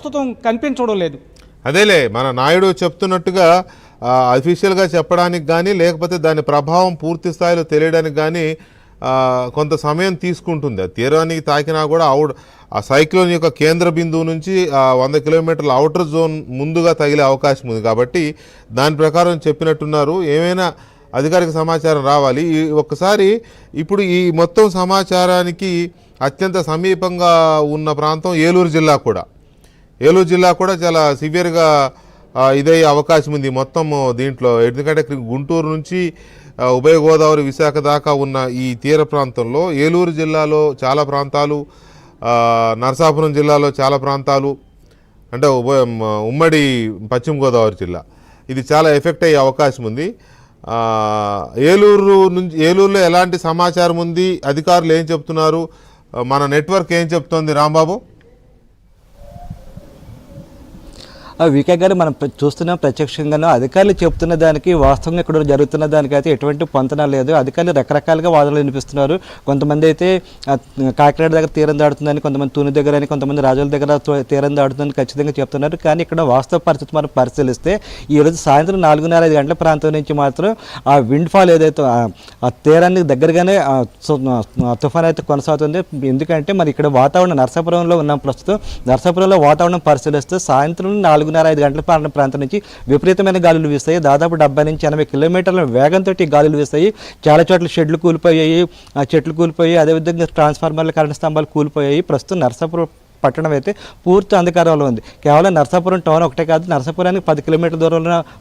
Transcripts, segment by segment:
ప్రస్తుతం కనిపించడం లేదు. అదేలే మన నాయుడు చెప్తున్నట్టుగా అఫీషియల్గా చెప్పడానికి కానీ లేకపోతే దాని ప్రభావం పూర్తి స్థాయిలో తెలియడానికి కానీ కొంత సమయం తీసుకుంటుంది. తీరానికి తాకినా కూడా ఆ సైక్లోన్ యొక్క కేంద్ర బిందువు నుంచి 100 కిలోమీటర్ల అవుటర్ జోన్ ముందుగా తగిలే అవకాశం ఉంది. కాబట్టి దాని ప్రకారం చెప్పినట్టున్నారు. ఏమైనా అధికారిక సమాచారం రావాలి. ఒక్కసారి ఇప్పుడు ఈ మొత్తం సమాచారానికి అత్యంత సమీపంగా ఉన్న ప్రాంతం ఏలూరు జిల్లా కూడా. ఏలూరు జిల్లా కూడా చాలా సివియర్గా ఇదయ్యే అవకాశం ఉంది మొత్తం దీంట్లో. ఎందుకంటే గుంటూరు నుంచి ఉభయ గోదావరి విశాఖ దాకా ఉన్న ఈ తీర ప్రాంతంలో ఏలూరు జిల్లాలో చాలా ప్రాంతాలు, నరసాపురం జిల్లాలో చాలా ప్రాంతాలు, అంటే ఉమ్మడి పశ్చిమ గోదావరి జిల్లా ఇది చాలా ఎఫెక్ట్ అయ్యే అవకాశం ఉంది. ఏలూరులో ఎలాంటి సమాచారం ఉంది, అధికారులు ఏం చెప్తున్నారు, మన నెట్వర్క్ ఏం చెప్తోంది రాంబాబు? వీకే గారు మనం చూస్తున్నాం ప్రత్యక్షంగానూ అధికారులు చెప్తున్న దానికి వాస్తవంగా ఇక్కడ జరుగుతున్న దానికైతే ఎటువంటి పొంతన లేదు. అధికారులు రకరకాలుగా వాదనలు వినిపిస్తున్నారు. కొంతమంది అయితే కాకినాడ దగ్గర తీరం దాడుతుందని, కొంతమంది తూని దగ్గర అని, కొంతమంది రాజుల దగ్గర తీరం దాడుతుందని ఖచ్చితంగా చెప్తున్నారు. కానీ ఇక్కడ వాస్తవ పరిస్థితి మనం పరిశీలిస్తే ఈరోజు సాయంత్రం 4:30-5 గంటల ప్రాంతం నుంచి మాత్రం ఆ విండ్ ఫాల్ ఏదైతే ఆ తీరానికి దగ్గరగానే తుఫాన్ అయితే కొనసాగుతుంది. ఎందుకంటే మరి ఇక్కడ వాతావరణం నరసాపురంలో ఉన్నాం ప్రస్తుతం. నరసాపురంలో వాతావరణం పరిశీలిస్తే సాయంత్రం 4:30-5 గంటల ప్రాంతం నుంచి విపరీతమైన గాలులు వీస్తాయి. దాదాపు 70 నుంచి 80 కిలోమీటర్ల వేగంతో గాలులు వీస్తాయి. చాలా చోట్ల షెడ్లు కూలిపోయాయి, చెట్లు కూలిపోయి, అదేవిధంగా ట్రాన్స్ఫార్మర్లు, కరెంట్ స్తంభాలు కూలిపోయాయి. ప్రస్తుతం నరసాపురం పట్టణం అయితే పూర్తి అంధకారంలో ఉంది. కేవలం నరసాపురం టౌన్ ఒకటే కాదు, నరసాపురానికి 10 కిలోమీటర్ల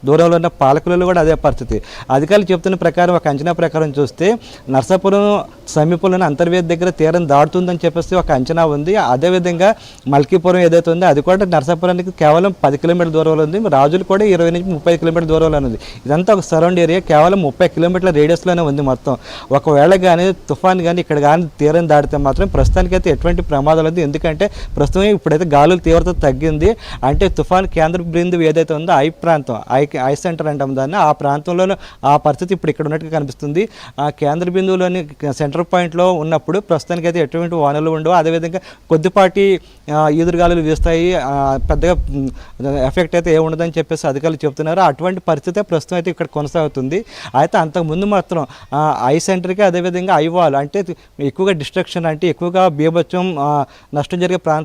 దూరంలో ఉన్న పాలకులలో కూడా అదే పరిస్థితి. అధికారులు చెప్తున్న ప్రకారం, ఒక అంచనా ప్రకారం చూస్తే నరసాపురం సమీపంలోని అంతర్వేది దగ్గర తీరం దాడుతుందని చెప్పేసి ఒక అంచనా ఉంది. అదేవిధంగా మల్కీపురం ఏదైతే ఉందో అది కూడా నరసాపురానికి కేవలం 10 కిలోమీటర్ల దూరంలో ఉంది. రాజులు కూడా 20 నుంచి 30 కిలోమీటర్ల దూరంలో ఉంది. ఇదంతా ఒక సరౌండ్ ఏరియా, కేవలం 30 కిలోమీటర్ల రేడియస్లోనే ఉంది మొత్తం. ఒకవేళ కానీ తుఫాన్ కానీ ఇక్కడ కానీ తీరం దాడితే మాత్రం ప్రస్తుతానికైతే ఎటువంటి ప్రమాదాలు ఉంది. ఎందుకంటే ప్రస్తుతం ఇప్పుడైతే గాలుల తీవ్రత తగ్గింది. అంటే తుఫాన్ కేంద్ర బిందువు ఏదైతే ఉందో ఐ ప్రాంతం, ఐ సెంటర్ అంటాం దాన్ని, ఆ ప్రాంతంలోనే ఆ పరిస్థితి ఇప్పుడు ఇక్కడ ఉన్నట్టుగా కనిపిస్తుంది. ఆ కేంద్ర బిందువులోని సెంటర్ పాయింట్లో ఉన్నప్పుడు ప్రస్తుతానికైతే ఎటువంటి వానలు ఉండవు. అదేవిధంగా కొద్దిపాటి ఈదురుగాలులు వీస్తాయి. పెద్దగా ఎఫెక్ట్ అయితే ఏముండదని చెప్పేసి అధికారులు చెప్తున్నారు. అటువంటి పరిస్థితి ప్రస్తుతం అయితే ఇక్కడ కొనసాగుతుంది. అయితే అంతకుముందు మాత్రం ఐ సెంటర్కి, అదేవిధంగా ఐ వాల్ అంటే ఎక్కువగా డిస్ట్రక్షన్, అంటే ఎక్కువగా బీభత్సం నష్టం జరిగే ప్రాంతం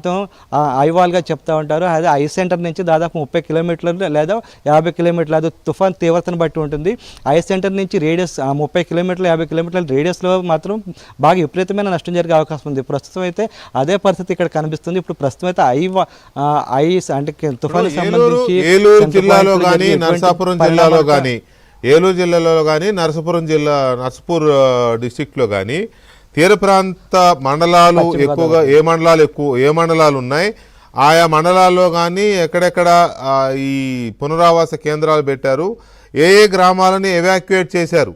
ఐవాల్గా చెప్తూ ఉంటారు. అదే ఐ సెంటర్ నుంచి దాదాపు 30 కిలోమీటర్లు లేదా 50 కిలోమీటర్లు, అది తుఫాన్ తీవ్రతను బట్టి ఉంటుంది. ఐ సెంటర్ నుంచి రేడియస్ 30 కిలోమీటర్లు 50 కిలోమీటర్ల రేడియస్లో మాత్రం బాగా విపరీతమైన నష్టం జరిగే అవకాశం ఉంది. ప్రస్తుతం అయితే అదే పరిస్థితి ఇక్కడ కనిపిస్తుంది. ఇప్పుడు ప్రస్తుతం అయితే ఐస్ అంటే తుఫాను సంబంధించి ఏలూరు జిల్లాలో కానీ నరసాపురం జిల్లాలో కానీ, ఏలూరు జిల్లాలో కానీ నర్సాపూర్ డిస్టిక్లో కానీ తీర ప్రాంత మండలాలు ఎక్కువగా ఏ మండలాలు ఉన్నాయి, ఆయా మండలాల్లో కానీ ఎక్కడెక్కడ ఈ పునరావాస కేంద్రాలు పెట్టారు, ఏ గ్రామాలని ఎవాక్యుయేట్ చేశారు?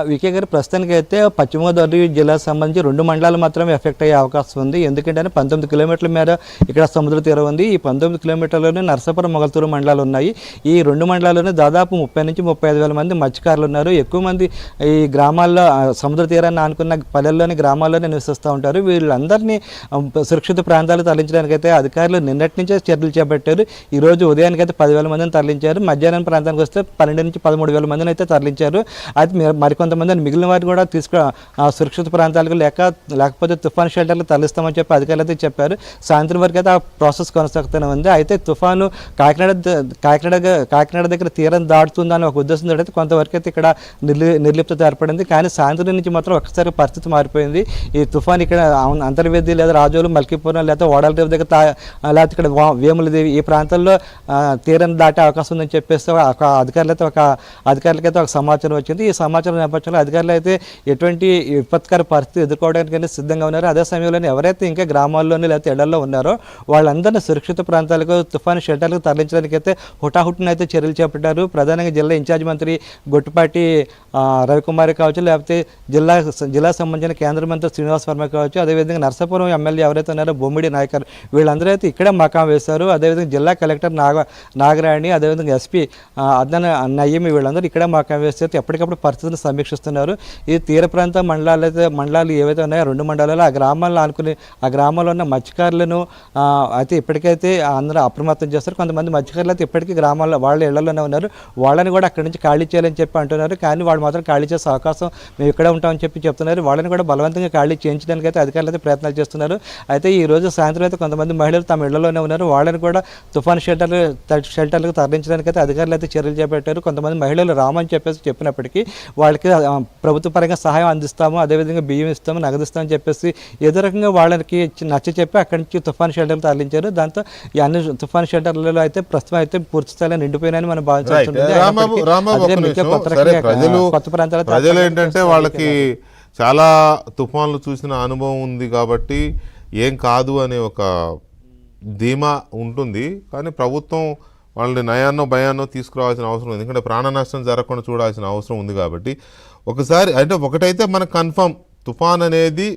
వికే గారు ప్రస్తుతానికి అయితే పశ్చిమ గోదావరి జిల్లాకు సంబంధించి 2 మండలాలు మాత్రమే ఎఫెక్ట్ అయ్యే అవకాశం ఉంది. ఎందుకంటే 19 కిలోమీటర్ల మేర ఇక్కడ సముద్ర తీరం ఉంది. ఈ 19 కిలోమీటర్లోనే నరసాపురం, మొగల్తూరు మండలాలు ఉన్నాయి. ఈ 2 మండలాల్లోనే దాదాపు 30 నుంచి 35 వేల మంది మత్స్యకారులు ఉన్నారు. ఎక్కువ మంది ఈ గ్రామాల్లో సముద్ర తీరాన్ని ఆనుకున్న పల్లెల్లోని గ్రామాల్లోనే నివసిస్తూ ఉంటారు. వీళ్ళందరినీ సురక్షిత ప్రాంతాలు తరలించడానికైతే అధికారులు నిన్నటి నుంచే చర్యలు చేపట్టారు. ఈరోజు ఉదయానికైతే 10,000 మందిని తరలించారు. మధ్యాహ్నం ప్రాంతానికి వస్తే 12 నుంచి 13,000 మందిని అయితే తరలించారు. అది కొంతమందిని మిగిలిన వారు కూడా సురక్షిత ప్రాంతాలకు లేకపోతే తుఫాను షెల్టర్లు తరలిస్తామని చెప్పి అధికారులు అయితే చెప్పారు. సాయంత్రం వరకు అయితే ఆ ప్రాసెస్ కొనసాగుతూనే ఉంది. అయితే తుఫాను కాకినాడ దగ్గర తీరం దాడుతుందని ఒక ఉద్దేశంతో అయితే కొంతవరకు అయితే ఇక్కడ నిర్లిప్తత ఏర్పడింది. కానీ సాయంత్రం నుంచి మాత్రం ఒకసారి పరిస్థితి మారిపోయింది. ఈ తుఫాన్ ఇక్కడ అంతర్వేది లేదా రాజోలు, మల్కీపురం లేదా ఓడల రేవు దగ్గర లేకపోతే ఇక్కడ వేములదేవి ఈ ప్రాంతాల్లో తీరం దాటే అవకాశం ఉందని చెప్పేసి అధికారులకైతే ఒక సమాచారం వచ్చింది. ఈ సమాచారం నేపథ్యంలో అధికారులు అయితే ఎటువంటి విపత్కర పరిస్థితి ఎదుర్కోవడానికి సిద్ధంగా ఉన్నారు. అదే సమయంలో ఎవరైతే ఇంకా గ్రామాల్లోనే లేకపోతే ఎడల్లో ఉన్నారో వాళ్ళందరినీ సురక్షిత ప్రాంతాలకు, తుఫాను షెల్టర్లకు తరలించడానికి అయితే హుటాహుటిన అయితే చర్యలు చేపట్టారు. ప్రధానంగా జిల్లా ఇన్ఛార్జ్ మంత్రి గొట్టిపాటి రవికుమారి కావచ్చు, లేకపోతే జిల్లా సంబంధించిన కేంద్ర మంత్రి శ్రీనివాస్ వర్మ కావచ్చు, అదేవిధంగా నర్సాపురం ఎమ్మెల్యే ఎవరైతే ఉన్నారో బొమ్మిడి నాయకర్, వీళ్ళందరూ అయితే ఇక్కడే మకాం వేశారు. అదేవిధంగా జిల్లా కలెక్టర్ నాగరాణి, అదేవిధంగా ఎస్పీ అద్నాన్ నయ్యమి, వీళ్ళందరూ ఇక్కడే మకాం వేస్తే ఎప్పటికప్పుడు పరిస్థితులు సమీక్షిస్తున్నారు. ఈ తీర ప్రాంత మండలాలు ఏవైతే ఉన్నాయో 2 మండలాలు ఆ గ్రామాలను ఆనుకుని ఆ గ్రామాల్లో ఉన్న మత్స్యకారులను అయితే ఇప్పటికైతే అందరూ అప్రమత్తం చేస్తారు. కొంతమంది మత్స్యకారులు అయితే ఇప్పటికీ గ్రామాల్లో వాళ్ళ ఇళ్లలోనే ఉన్నారు. వాళ్ళని కూడా అక్కడి నుంచి ఖాళీ చేయాలని చెప్పి అంటున్నారు. కానీ వాళ్ళు మాత్రం ఖాళీ చేసే అవకాశం మేము ఇక్కడే ఉంటామని చెప్పి చెప్తున్నారు. వాళ్ళని కూడా బలవంతంగా ఖాళీ చేయించడానికి అయితే అధికారులు అయితే ప్రయత్నాలు చేస్తున్నారు. అయితే ఈ రోజు సాయంత్రం అయితే కొంతమంది మహిళలు తమ ఇళ్లలోనే ఉన్నారు. వాళ్ళని కూడా తుఫాను షెల్టర్లకు తరలించడానికి అయితే అధికారులు అయితే చర్యలు చేపట్టారు. కొంతమంది మహిళలు రామని చెప్పినప్పటికీ వాళ్ళకి ప్రభుత్వ పరంగా సహాయం అందిస్తాము, అదేవిధంగా బియ్యం ఇస్తాము, నగదిస్తామని చెప్పేసి ఏదో రకంగా వాళ్ళకి నచ్చ చెప్పి అక్కడి నుంచి తుఫాను షెల్టర్లు తరలించారు. దాంతో ఈ అన్ని తుఫాను షెల్టర్లలో అయితే ప్రస్తుతం అయితే పూర్తి స్థాయిలో నిండిపోయినాయని మనం ప్రజలు ఏంటంటే వాళ్ళకి చాలా తుఫాన్లు చూసిన అనుభవం ఉంది కాబట్టి ఏం కాదు అనే ఒక ధీమా ఉంటుంది. కానీ ప్రభుత్వం వాళ్ళని నయాన్నో భయాన్నో తీసుకురావాల్సిన అవసరం ఉంది. ఎందుకంటే ప్రాణ నష్టం జరగకుండా చూడాల్సిన అవసరం ఉంది. కాబట్టి ఒకసారి అంటే ఒకటైతే మనకు కన్ఫర్మ్, తుఫాన్ అనేది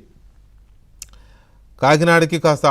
కాకినాడకి కాస్త